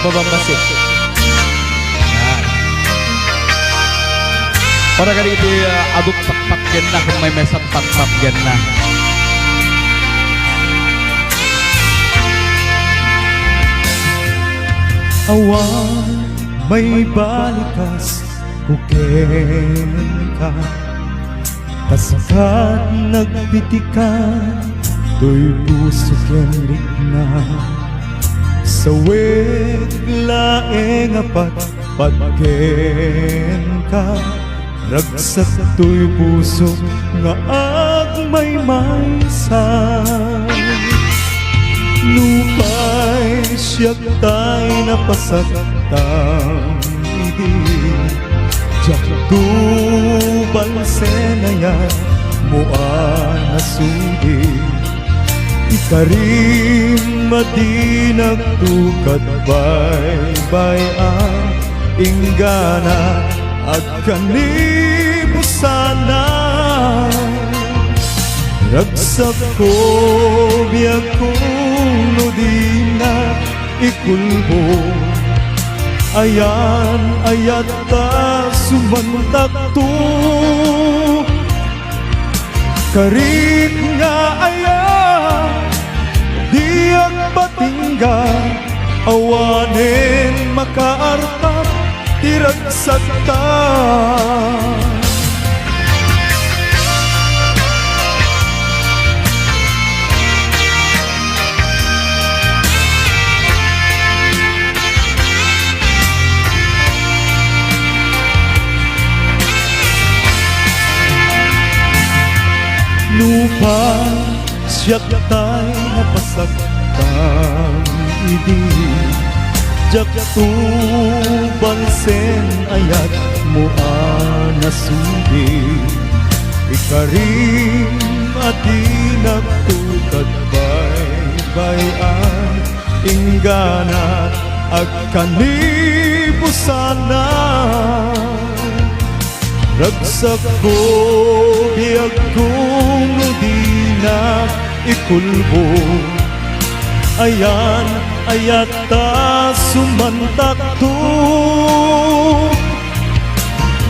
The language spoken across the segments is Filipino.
Babambasik. Yan. Para ganito aduk pakpakyan na kung may mesat pakpakyan na. Awan may balikas kuken ka kasakat nagpitikan to'y puso kenrik na sa wet laeng apat patken ka ragsak to'y puso nga agmay lupay siya tayo napasagtang igig Diyak tubal senaya mua nasudi ikarim madinag tukad bay inggana at kanibusana ragsak ko biyak kung di na ikulbo ayan ayat ta sumantak to karit nga ayan diyak patingga awanin makaartap tiragsak ta lupa siyak tay napasagtang ibig jak tubal sen ayat mo nasudi ikarim adinag tukad bay inggana agkanibusana ragsak ko biyak kung di na ikulbo ayan ayat ta sumantak to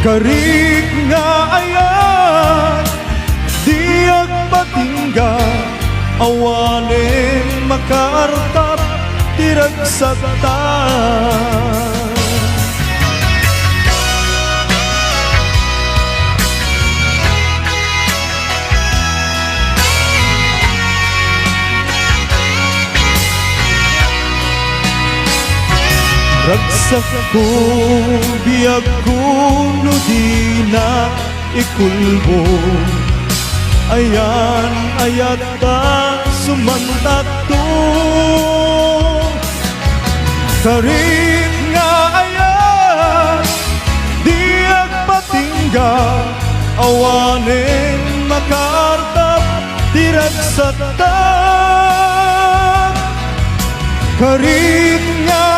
karik nga ayan diyak patingga awanin makaartap tiragsak ta ragsak ko biyak kung di na ikulbo ayan ayat ta sumantak to karit nga ayan diyak patingga awanin makaartap tiragsak ta karit nga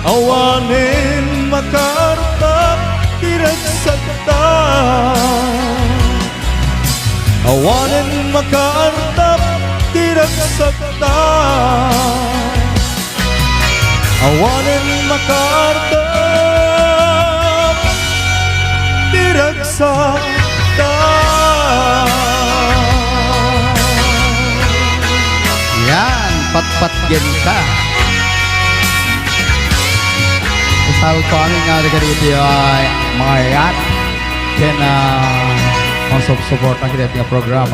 awanin makartap tiragsak ta awanin makartap tiragsak ta awanin makartap tiragsak ta. Yan, patpatyan ka. Salto aming nga dito ay mga yat kaya na support ang kita programa.